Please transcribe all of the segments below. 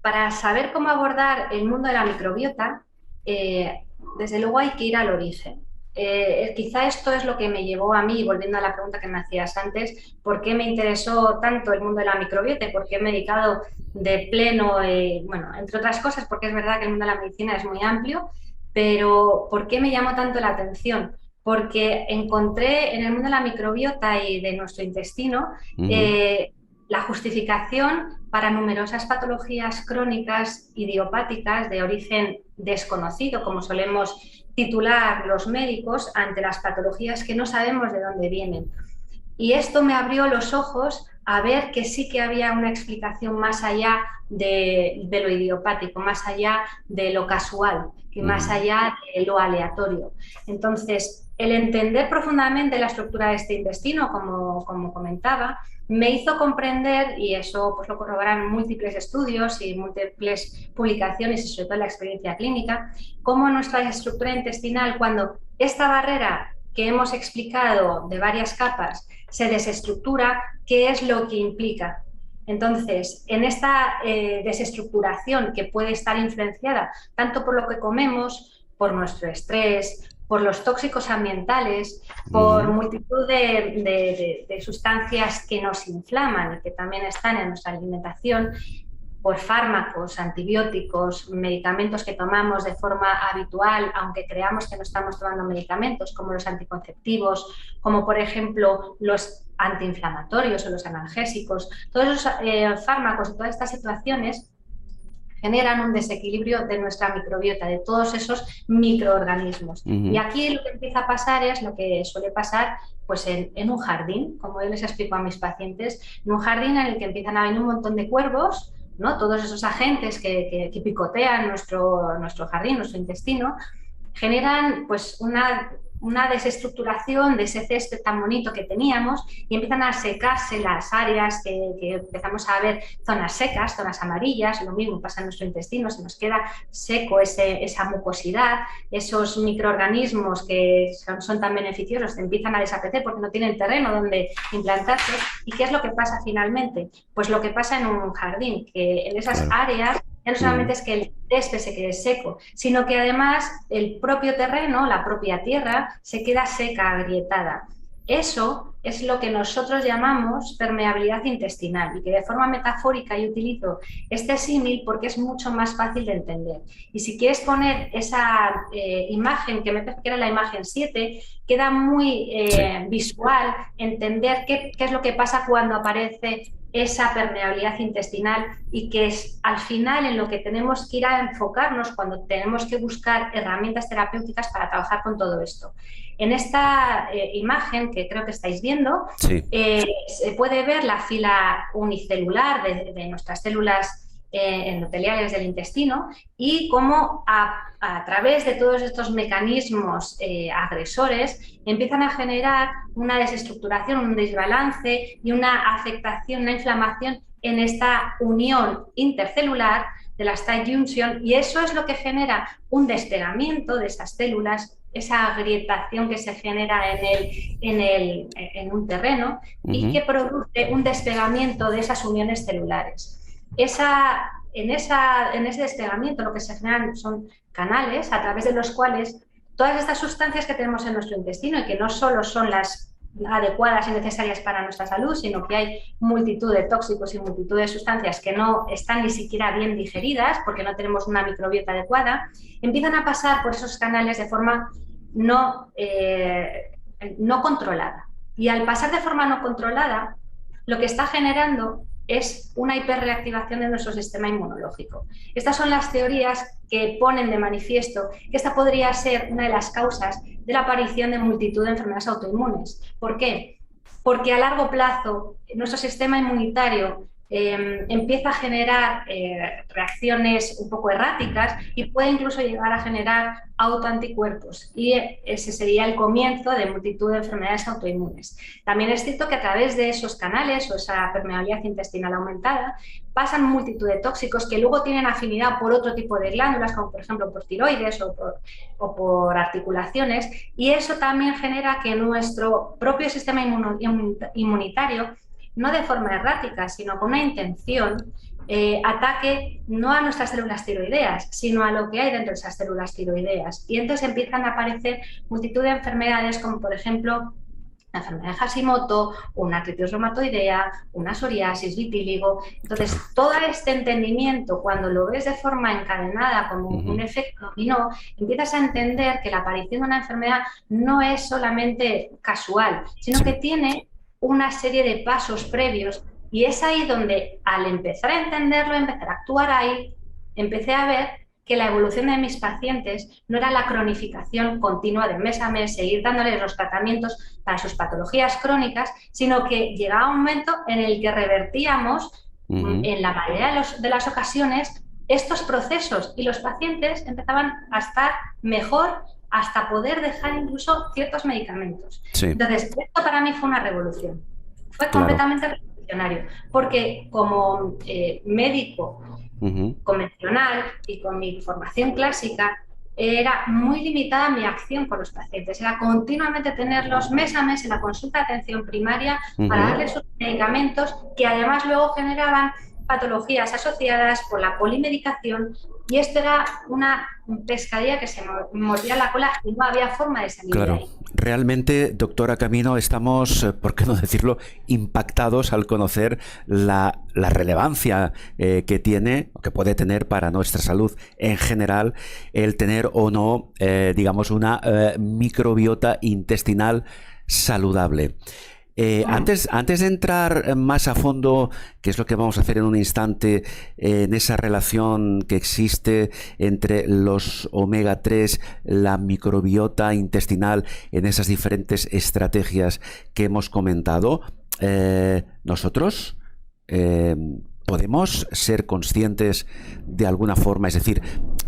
Para saber cómo abordar el mundo de la microbiota, desde luego hay que ir al origen. Quizá esto es lo que me llevó a mí, volviendo a la pregunta que me hacías antes, por qué me interesó tanto el mundo de la microbiota y por qué me he dedicado de pleno, bueno, entre otras cosas, porque es verdad que el mundo de la medicina es muy amplio, pero ¿por qué me llamó tanto la atención? Porque encontré en el mundo de la microbiota y de nuestro intestino Ujú. eh, la justificación para numerosas patologías crónicas idiopáticas de origen desconocido, como solemos titular los médicos, ante las patologías que no sabemos de dónde vienen. Y esto me abrió los ojos a ver que sí que había una explicación más allá de lo idiopático, más allá de lo casual y más Ujú. allá de lo aleatorio. Entonces, el entender profundamente la estructura de este intestino, como comentaba, me hizo comprender, y eso pues lo corroboran múltiples estudios y múltiples publicaciones y sobre todo la experiencia clínica, cómo nuestra estructura intestinal, cuando esta barrera que hemos explicado de varias capas se desestructura, ¿qué es lo que implica? Entonces, en esta desestructuración que puede estar influenciada tanto por lo que comemos, por nuestro estrés, por los tóxicos ambientales, por Ujú. multitud de sustancias que nos inflaman y que también están en nuestra alimentación, por fármacos, antibióticos, medicamentos que tomamos de forma habitual, aunque creamos que no estamos tomando medicamentos, como los anticonceptivos, como por ejemplo los antiinflamatorios o los analgésicos. Todos esos fármacos y todas estas situaciones generan un desequilibrio de nuestra microbiota, de todos esos microorganismos. Y Ujú. aquí lo que empieza a pasar es lo que suele pasar pues en un jardín, como yo les explico a mis pacientes, en un jardín en el que empiezan a venir un montón de cuervos, ¿no? Todos esos agentes que picotean nuestro jardín, nuestro intestino, generan pues una desestructuración de ese césped tan bonito que teníamos y empiezan a secarse las áreas que empezamos a ver zonas secas, zonas amarillas, lo mismo pasa en nuestro intestino, se nos queda seco esa mucosidad, esos microorganismos que son tan beneficiosos empiezan a desaparecer porque no tienen terreno donde implantarse. ¿Y qué es lo que pasa finalmente? Pues lo que pasa en un jardín, que en esas Claro. áreas ya no Ujú. solamente es que el césped se quede seco, sino que además el propio terreno, la propia tierra, se queda seca, agrietada. Eso es lo que nosotros llamamos permeabilidad intestinal y que de forma metafórica yo utilizo este símil porque es mucho más fácil de entender. Y si quieres poner esa imagen, que me parece que era la imagen 7, queda muy Sí. visual entender qué es lo que pasa cuando aparece esa permeabilidad intestinal y que es al final en lo que tenemos que ir a enfocarnos cuando tenemos que buscar herramientas terapéuticas para trabajar con todo esto. En esta imagen que creo que estáis viendo, Sí. se puede ver la fila unicelular de nuestras células endoteliales del intestino y cómo a través de todos estos mecanismos agresores empiezan a generar una desestructuración, un desbalance y una afectación, una inflamación en esta unión intercelular de las tight junction, y eso es lo que genera un despegamiento de esas células, esa agrietación que se genera en un terreno y Ujú. que produce un despegamiento de esas uniones celulares. En ese despegamiento lo que se generan son canales a través de los cuales todas estas sustancias que tenemos en nuestro intestino y que no solo son las adecuadas y necesarias para nuestra salud, sino que hay multitud de tóxicos y multitud de sustancias que no están ni siquiera bien digeridas porque no tenemos una microbiota adecuada, empiezan a pasar por esos canales de forma no, no controlada. Y al pasar de forma no controlada, lo que está generando es una hiperreactivación de nuestro sistema inmunológico. Estas son las teorías que ponen de manifiesto que esta podría ser una de las causas de la aparición de multitud de enfermedades autoinmunes. ¿Por qué? Porque a largo plazo nuestro sistema inmunitario empieza a generar reacciones un poco erráticas y puede incluso llegar a generar autoanticuerpos. Y ese sería el comienzo de multitud de enfermedades autoinmunes. También es cierto que a través de esos canales o esa permeabilidad intestinal aumentada pasan multitud de tóxicos que luego tienen afinidad por otro tipo de glándulas, como por ejemplo por tiroides o por articulaciones, y eso también genera que nuestro propio sistema inmunitario, no de forma errática, sino con una intención, ataque no a nuestras células tiroideas, sino a lo que hay dentro de esas células tiroideas. Y entonces empiezan a aparecer multitud de enfermedades como, por ejemplo, la enfermedad de Hashimoto, una artritis reumatoidea, una psoriasis, vitíligo. Entonces, todo este entendimiento, cuando lo ves de forma encadenada como un efecto dominó, empiezas a entender que la aparición de una enfermedad no es solamente casual, sino que tiene una serie de pasos previos, y es ahí donde, al empezar a entenderlo, empezar a actuar ahí, empecé a ver que la evolución de mis pacientes no era la cronificación continua de mes a mes, seguir dándoles los tratamientos para sus patologías crónicas, sino que llegaba un momento en el que revertíamos, en la mayoría de las ocasiones, estos procesos, y los pacientes empezaban a estar mejor hasta poder dejar incluso ciertos medicamentos. Sí. Entonces, esto para mí fue una revolución. Fue completamente revolucionario, porque como médico convencional y con mi formación clásica, era muy limitada mi acción con los pacientes. Era continuamente tenerlos mes a mes en la consulta de atención primaria para darles sus medicamentos, que además luego generaban patologías asociadas por la polimedicación, y esto era una pescadilla que se mordía la cola y no había forma de salir de ahí. Realmente, doctora Camino, estamos, por qué no decirlo, impactados al conocer la relevancia que tiene, o que puede tener para nuestra salud en general, el tener o no, digamos, una microbiota intestinal saludable. Antes de entrar más a fondo, que es lo que vamos a hacer en un instante, en esa relación que existe entre los omega 3, la microbiota intestinal, en esas diferentes estrategias que hemos comentado, nosotros podemos ser conscientes de alguna forma, es decir,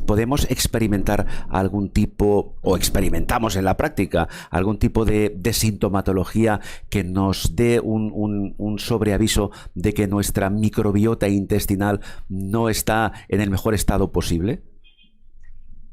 podemos experimentar algún tipo, o experimentamos en la práctica, algún tipo de sintomatología que nos dé un sobreaviso de que nuestra microbiota intestinal no está en el mejor estado posible.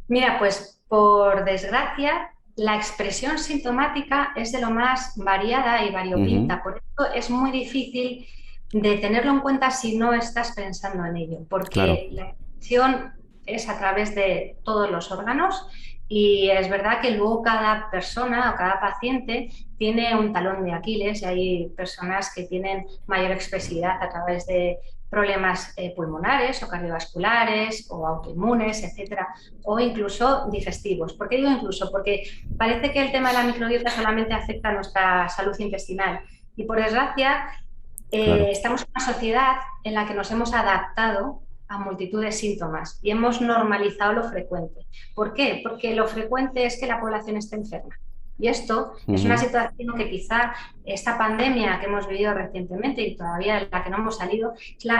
Mira, pues por desgracia, la expresión sintomática es de lo más variada y variopinta. Por eso es muy difícil de tenerlo en cuenta si no estás pensando en ello, porque la expresión es a través de todos los órganos, y es verdad que luego cada persona o cada paciente tiene un talón de Aquiles, y hay personas que tienen mayor expresividad a través de problemas pulmonares o cardiovasculares o autoinmunes, etcétera, o incluso digestivos. ¿Por qué digo incluso? Porque parece que el tema de la microbiota solamente afecta a nuestra salud intestinal, y por desgracia estamos en una sociedad en la que nos hemos adaptado a multitud de síntomas y hemos normalizado lo frecuente. ¿Por qué? Porque lo frecuente es que la población esté enferma. Y esto es una situación que quizá esta pandemia que hemos vivido recientemente y todavía en la que no hemos salido,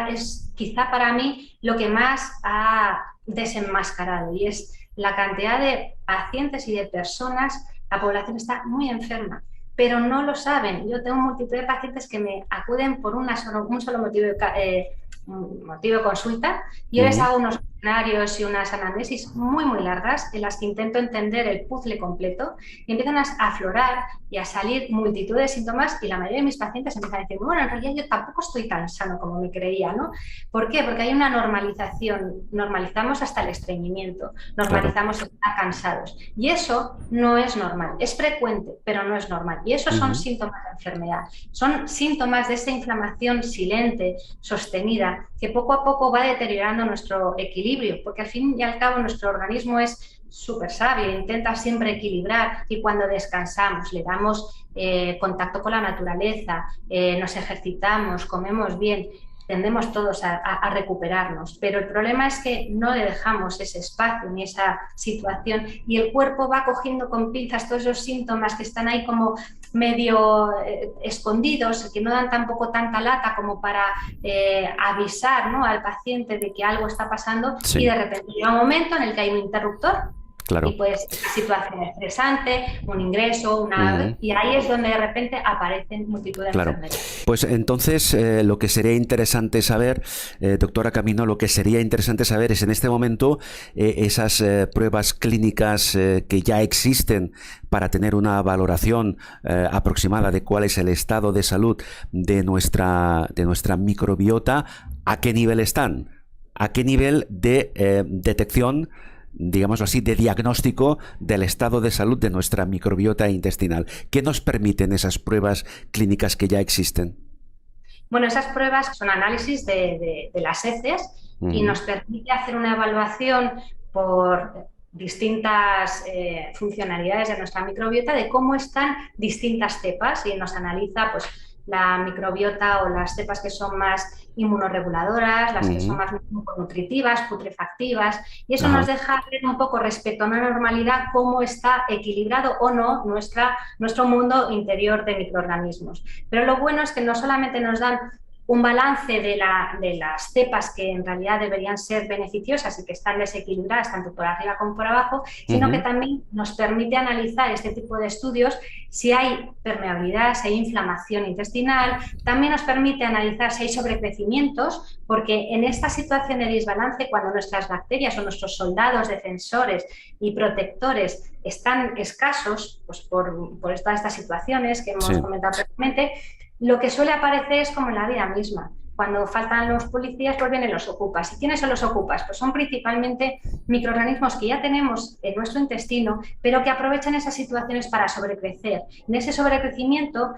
es quizá para mí lo que más ha desenmascarado, y es la cantidad de pacientes y de personas. La población está muy enferma, pero no lo saben. Yo tengo multitud de pacientes que me acuden por un solo motivo de consulta. Yo les hago unos cuestionarios y unas anamnesis muy largas en las que intento entender el puzzle completo, y empiezan a aflorar y a salir multitud de síntomas, y la mayoría de mis pacientes empiezan a decir, bueno, en realidad yo tampoco estoy tan sano como me creía, ¿no? ¿Por qué? Porque hay una normalización, normalizamos hasta el estreñimiento, normalizamos estar cansados, y eso no es normal, es frecuente, pero no es normal, y esos son síntomas de enfermedad, son síntomas de esa inflamación silente, sostenida, que poco a poco va deteriorando nuestro equilibrio, porque al fin y al cabo nuestro organismo es súper sabio, intenta siempre equilibrar, y cuando descansamos, le damos contacto con la naturaleza, nos ejercitamos, comemos bien, tendemos todos a recuperarnos, pero el problema es que no le dejamos ese espacio ni esa situación, y el cuerpo va cogiendo con pinzas todos esos síntomas que están ahí como medio escondidos, que no dan tampoco tanta lata como para avisar, ¿no?, al paciente de que algo está pasando, y de repente llega un momento en el que hay un interruptor. Y pues una situación estresante, un ingreso, y ahí es donde de repente aparecen multitud de enfermedades. Pues entonces lo que sería interesante saber, doctora Camino, lo que sería interesante saber es en este momento esas pruebas clínicas que ya existen para tener una valoración aproximada de cuál es el estado de salud de nuestra microbiota, ¿A qué nivel están? ¿A qué nivel de detección, digámoslo así, de diagnóstico del estado de salud de nuestra microbiota intestinal? ¿Qué nos permiten esas pruebas clínicas que ya existen? Bueno, esas pruebas son análisis de las heces y nos permite hacer una evaluación por distintas funcionalidades de nuestra microbiota de cómo están distintas cepas y nos analiza pues, la microbiota o las cepas que son más inmunorreguladoras, las que son más nutritivas, putrefactivas, y eso nos deja ver un poco respecto a una normalidad cómo está equilibrado o no nuestro mundo interior de microorganismos. Pero lo bueno es que no solamente nos dan un balance de las cepas que en realidad deberían ser beneficiosas y que están desequilibradas tanto por arriba como por abajo, sino que también nos permite analizar este tipo de estudios si hay permeabilidad, si hay inflamación intestinal, también nos permite analizar si hay sobrecrecimientos, porque en esta situación de desbalance, cuando nuestras bacterias o nuestros soldados defensores y protectores están escasos, pues por todas estas situaciones que hemos comentado previamente, lo que suele aparecer es como en la vida misma. Cuando faltan los policías, pues vienen los ocupas. ¿Y quiénes son los ocupas? Pues son principalmente microorganismos que ya tenemos en nuestro intestino, pero que aprovechan esas situaciones para sobrecrecer. En ese sobrecrecimiento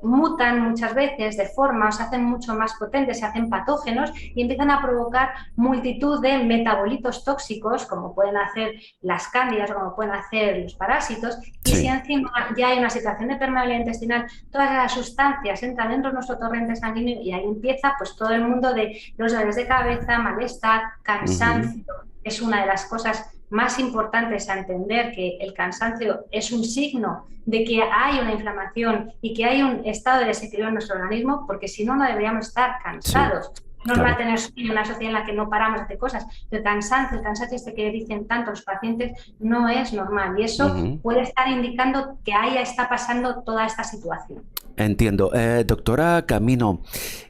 mutan muchas veces de forma, o se hacen mucho más potentes, se hacen patógenos y empiezan a provocar multitud de metabolitos tóxicos, como pueden hacer las cándidas o como pueden hacer los parásitos. Y si encima ya hay una situación de permeabilidad intestinal, todas las sustancias entran dentro de nuestro torrente sanguíneo y ahí empieza pues todo el mundo de los dolores de cabeza, malestar, cansancio. Es una de las cosas más importantes a entender, que el cansancio es un signo de que hay una inflamación y que hay un estado de desequilibrio en nuestro organismo, porque si no, no deberíamos estar cansados. No va a tener sueño, una sociedad en la que no paramos de hacer cosas. El cansancio este que dicen tanto los pacientes, no es normal y eso puede estar indicando que ahí está pasando toda esta situación. Entiendo. Doctora Camino,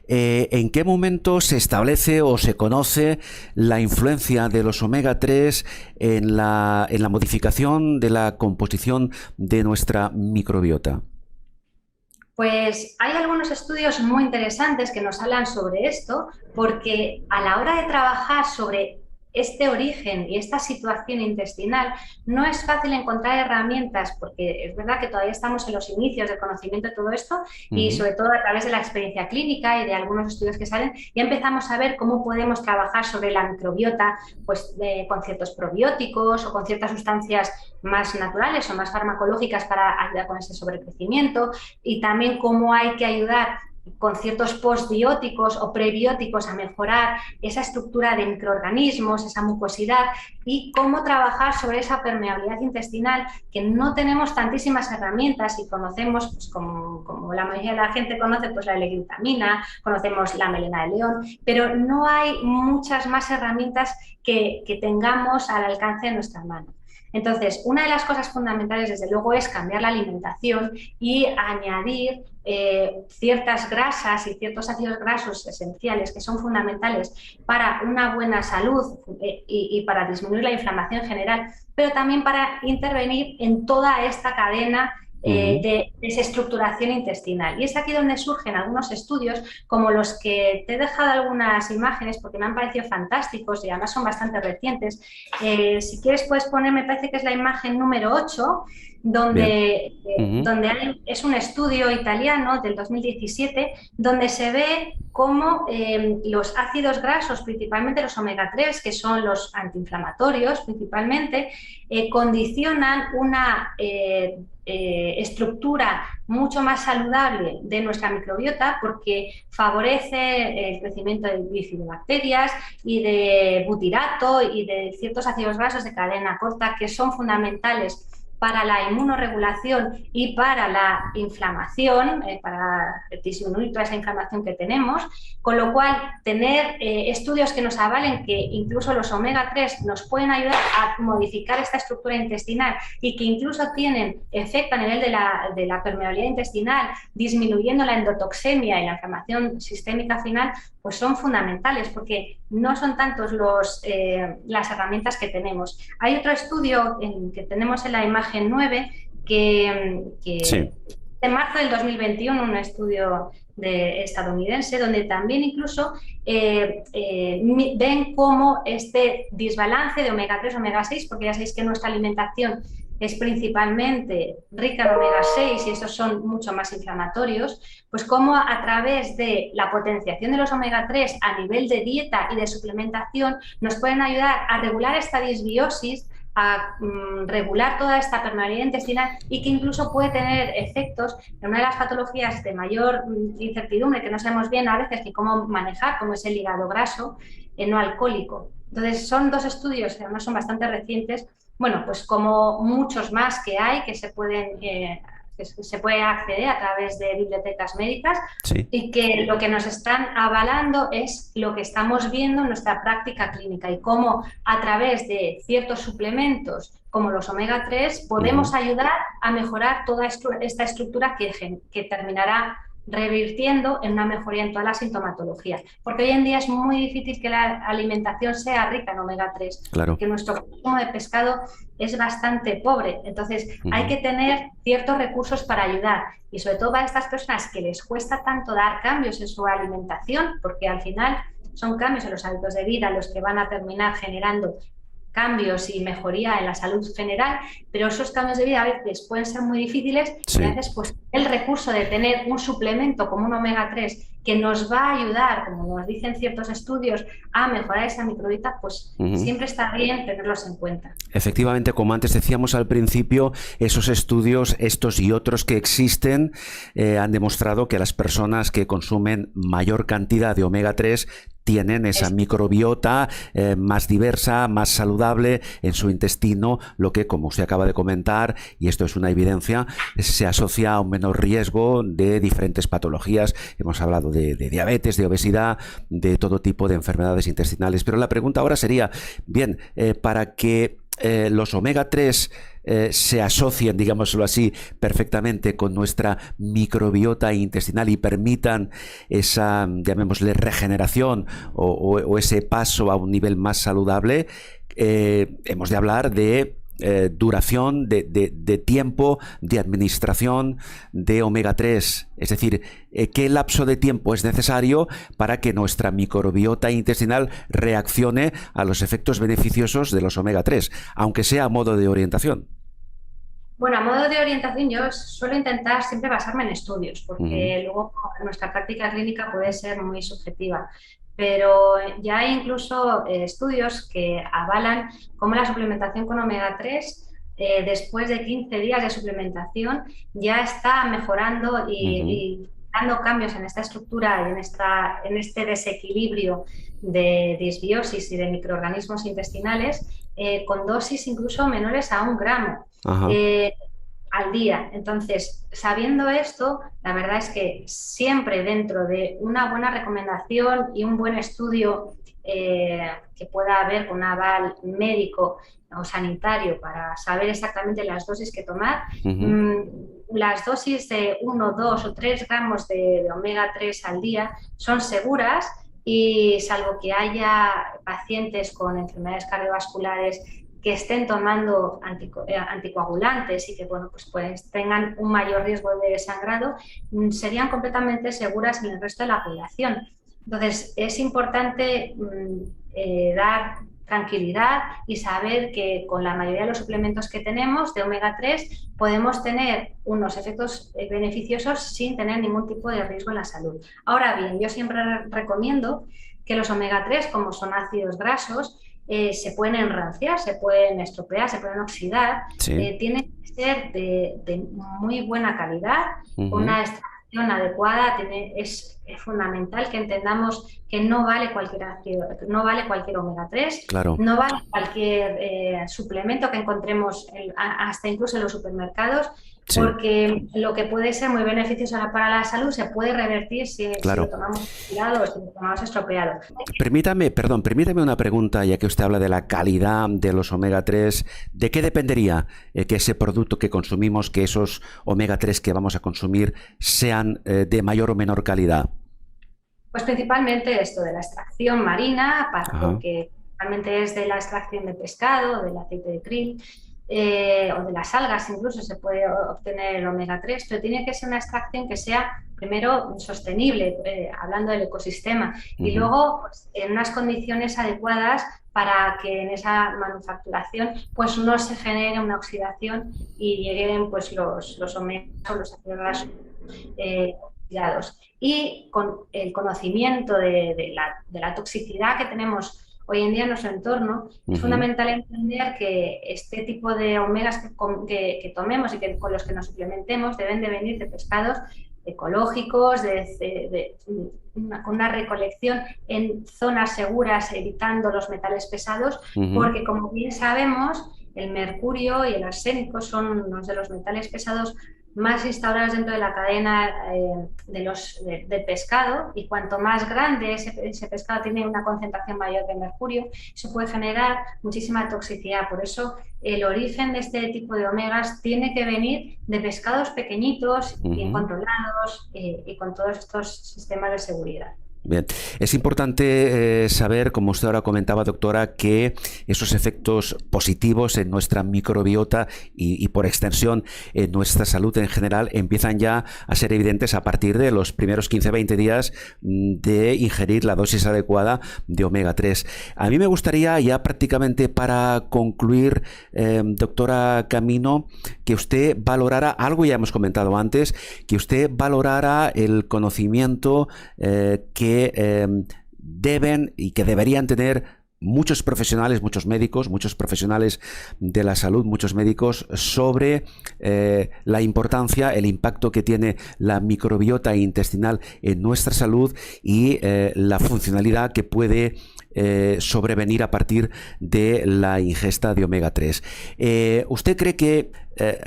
¿en qué momento se establece o se conoce la influencia de los omega 3 en la modificación de la composición de nuestra microbiota? Pues hay algunos estudios muy interesantes que nos hablan sobre esto, porque a la hora de trabajar sobre este origen y esta situación intestinal no es fácil encontrar herramientas, porque es verdad que todavía estamos en los inicios del conocimiento de todo esto y sobre todo a través de la experiencia clínica y de algunos estudios que salen, ya empezamos a ver cómo podemos trabajar sobre la microbiota pues, con ciertos probióticos o con ciertas sustancias más naturales o más farmacológicas para ayudar con ese sobrecrecimiento, y también cómo hay que ayudar con ciertos postbióticos o prebióticos a mejorar esa estructura de microorganismos, esa mucosidad, y cómo trabajar sobre esa permeabilidad intestinal, que no tenemos tantísimas herramientas y conocemos, pues como la mayoría de la gente conoce, pues la L-glutamina, conocemos la melena de león, pero no hay muchas más herramientas que tengamos al alcance de nuestra mano. Entonces, una de las cosas fundamentales, desde luego, es cambiar la alimentación y añadir ciertas grasas y ciertos ácidos grasos esenciales que son fundamentales para una buena salud y para disminuir la inflamación general, pero también para intervenir en toda esta cadena de desestructuración intestinal. Y es aquí donde surgen algunos estudios, como los que te he dejado algunas imágenes porque me han parecido fantásticos y además son bastante recientes. Si quieres puedes poner, me parece que es la imagen número 8, donde es un estudio italiano del 2017, donde se ve cómo los ácidos grasos, principalmente los omega 3, que son los antiinflamatorios principalmente, condicionan una estructura mucho más saludable de nuestra microbiota, porque favorece el crecimiento de bifidobacterias y de butirato y de ciertos ácidos grasos de cadena corta que son fundamentales para la inmunorregulación y para la inflamación, para disminuir toda esa inflamación que tenemos, con lo cual tener estudios que nos avalen que incluso los omega 3 nos pueden ayudar a modificar esta estructura intestinal y que incluso tienen efecto a nivel de la permeabilidad intestinal, disminuyendo la endotoxemia y la inflamación sistémica final, pues son fundamentales, porque no son tantos las herramientas que tenemos. Hay otro estudio que tenemos en la imagen 9 que de marzo del 2021 un estudio estadounidense donde también incluso ven cómo este desbalance de omega 3, omega 6, porque ya sabéis que nuestra alimentación es principalmente rica en omega 6 y estos son mucho más inflamatorios, pues cómo a través de la potenciación de los omega 3 a nivel de dieta y de suplementación nos pueden ayudar a regular esta disbiosis, a regular toda esta permeabilidad intestinal y que incluso puede tener efectos en una de las patologías de mayor incertidumbre, que no sabemos bien a veces ni cómo manejar, como es el hígado graso no alcohólico. Entonces, son dos estudios que además son bastante recientes, bueno, pues como muchos más que hay, que se puede acceder a través de bibliotecas médicas, Sí. y que lo que nos están avalando es lo que estamos viendo en nuestra práctica clínica y cómo a través de ciertos suplementos como los omega 3 podemos ayudar a mejorar toda esta estructura que terminará revirtiendo en una mejoría en toda la sintomatología. Porque hoy en día es muy difícil que la alimentación sea rica en omega 3, Claro. porque nuestro consumo de pescado es bastante pobre. Entonces, hay que tener ciertos recursos para ayudar. Y sobre todo para estas personas que les cuesta tanto dar cambios en su alimentación, porque al final son cambios en los hábitos de vida los que van a terminar generando cambios y mejoría en la salud general, pero esos cambios de vida a veces pueden ser muy difíciles y a veces pues el recurso de tener un suplemento como un omega 3 que nos va a ayudar, como nos dicen ciertos estudios, a mejorar esa microbiota, pues siempre está bien tenerlos en cuenta. Efectivamente, como antes decíamos al principio, esos estudios, estos y otros que existen, han demostrado que las personas que consumen mayor cantidad de omega 3 tienen esa microbiota más diversa, más saludable en su intestino, lo que, como usted acaba de comentar, y esto es una evidencia, se asocia a un menor riesgo de diferentes patologías. Hemos hablado de diabetes, de obesidad, de todo tipo de enfermedades intestinales. Pero la pregunta ahora sería, bien, para que los omega 3 se asocien, digámoslo así, perfectamente con nuestra microbiota intestinal y permitan esa, llamémosle, regeneración o ese paso a un nivel más saludable, hemos de hablar de duración, de tiempo, de administración de omega 3. Es decir, ¿qué lapso de tiempo es necesario para que nuestra microbiota intestinal reaccione a los efectos beneficiosos de los omega 3, aunque sea a modo de orientación? Bueno, a modo de orientación yo suelo intentar siempre basarme en estudios, porque luego nuestra práctica clínica puede ser muy subjetiva. Pero ya hay incluso estudios que avalan cómo la suplementación con omega 3, después de 15 días de suplementación, ya está mejorando y dando cambios en esta estructura y en este desequilibrio de disbiosis y de microorganismos intestinales, con dosis incluso menores a 1 gramo. Al día. Entonces, sabiendo esto, la verdad es que siempre dentro de una buena recomendación y un buen estudio que pueda haber con un aval médico o sanitario para saber exactamente las dosis que tomar, las dosis de 1, 2 o 3 gramos de omega 3 al día son seguras y salvo que haya pacientes con enfermedades cardiovasculares que estén tomando anticoagulantes y que pues tengan un mayor riesgo de sangrado, serían completamente seguras en el resto de la población. Entonces, es importante dar tranquilidad y saber que con la mayoría de los suplementos que tenemos de omega 3 podemos tener unos efectos beneficiosos sin tener ningún tipo de riesgo en la salud. Ahora bien, yo siempre recomiendo que los omega 3, como son ácidos grasos, se pueden enranciar, se pueden estropear, se pueden oxidar, tienen que ser de muy buena calidad, una extracción adecuada. Es fundamental que entendamos que no vale cualquier ácido, no vale cualquier omega 3, no vale cualquier suplemento que encontremos hasta incluso en los supermercados, porque lo que puede ser muy beneficioso para la salud se puede revertir si lo tomamos cuidado o si lo tomamos estropeado. Permítame una pregunta, ya que usted habla de la calidad de los omega 3. ¿De qué dependería que ese producto que consumimos, que esos omega 3 que vamos a consumir, sean de mayor o menor calidad? Pues principalmente esto de la extracción marina, porque realmente es de la extracción de pescado, del aceite de krill. o de las algas incluso se puede obtener el omega 3, pero tiene que ser una extracción que sea primero sostenible, hablando del ecosistema, y luego pues, en unas condiciones adecuadas para que en esa manufacturación pues no se genere una oxidación y lleguen pues los omegas o los ácidos grasos oxidados. Y con el conocimiento de la toxicidad que tenemos hoy en día en nuestro entorno, es fundamental entender que este tipo de omegas que tomemos y con los que nos suplementemos deben de venir de pescados ecológicos, con una recolección en zonas seguras, evitando los metales pesados, porque como bien sabemos, el mercurio y el arsénico son unos de los metales pesados más instaurados dentro de la cadena del pescado, y cuanto más grande ese pescado tiene una concentración mayor de mercurio, eso puede generar muchísima toxicidad. Por eso el origen de este tipo de omegas tiene que venir de pescados pequeñitos, bien controlados y con todos estos sistemas de seguridad. Bien, es importante saber, como usted ahora comentaba, doctora, que esos efectos positivos en nuestra microbiota y por extensión en nuestra salud en general empiezan ya a ser evidentes a partir de los primeros 15-20 días de ingerir la dosis adecuada de omega 3. A mí me gustaría ya prácticamente para concluir, doctora Camino, que usted valorara algo, ya hemos comentado antes, que usted valorara el conocimiento que deben y que deberían tener muchos profesionales, muchos médicos, muchos profesionales de la salud, muchos médicos sobre la importancia, el impacto que tiene la microbiota intestinal en nuestra salud y la funcionalidad que puede sobrevenir a partir de la ingesta de omega 3. ¿Usted cree que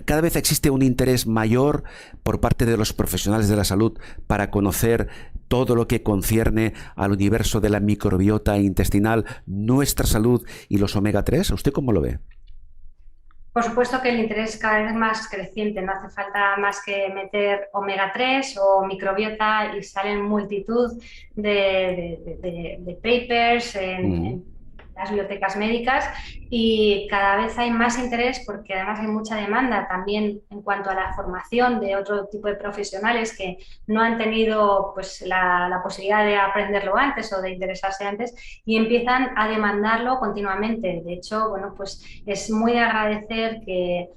cada vez existe un interés mayor por parte de los profesionales de la salud para conocer todo lo que concierne al universo de la microbiota intestinal, nuestra salud y los omega 3? ¿Usted cómo lo ve? Por supuesto que el interés es cada vez más creciente, no hace falta más que meter omega 3 o microbiota y salen multitud de papers en las bibliotecas médicas, y cada vez hay más interés porque además hay mucha demanda también en cuanto a la formación de otro tipo de profesionales que no han tenido pues, la posibilidad de aprenderlo antes o de interesarse antes, y empiezan a demandarlo continuamente. De hecho, bueno, pues es muy de agradecer que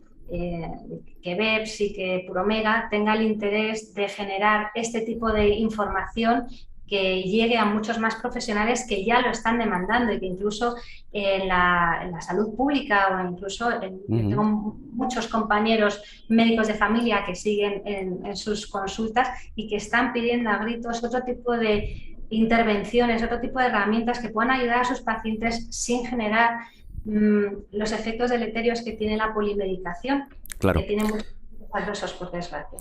BEPS y que Promega tenga el interés de generar este tipo de información que llegue a muchos más profesionales que ya lo están demandando, y que incluso en la salud pública o incluso tengo muchos compañeros médicos de familia que siguen en sus consultas y que están pidiendo a gritos otro tipo de intervenciones, otro tipo de herramientas que puedan ayudar a sus pacientes sin generar los efectos deleterios que tiene la polimedicación, Claro. que tiene muchos efectos adversos, por desgracia.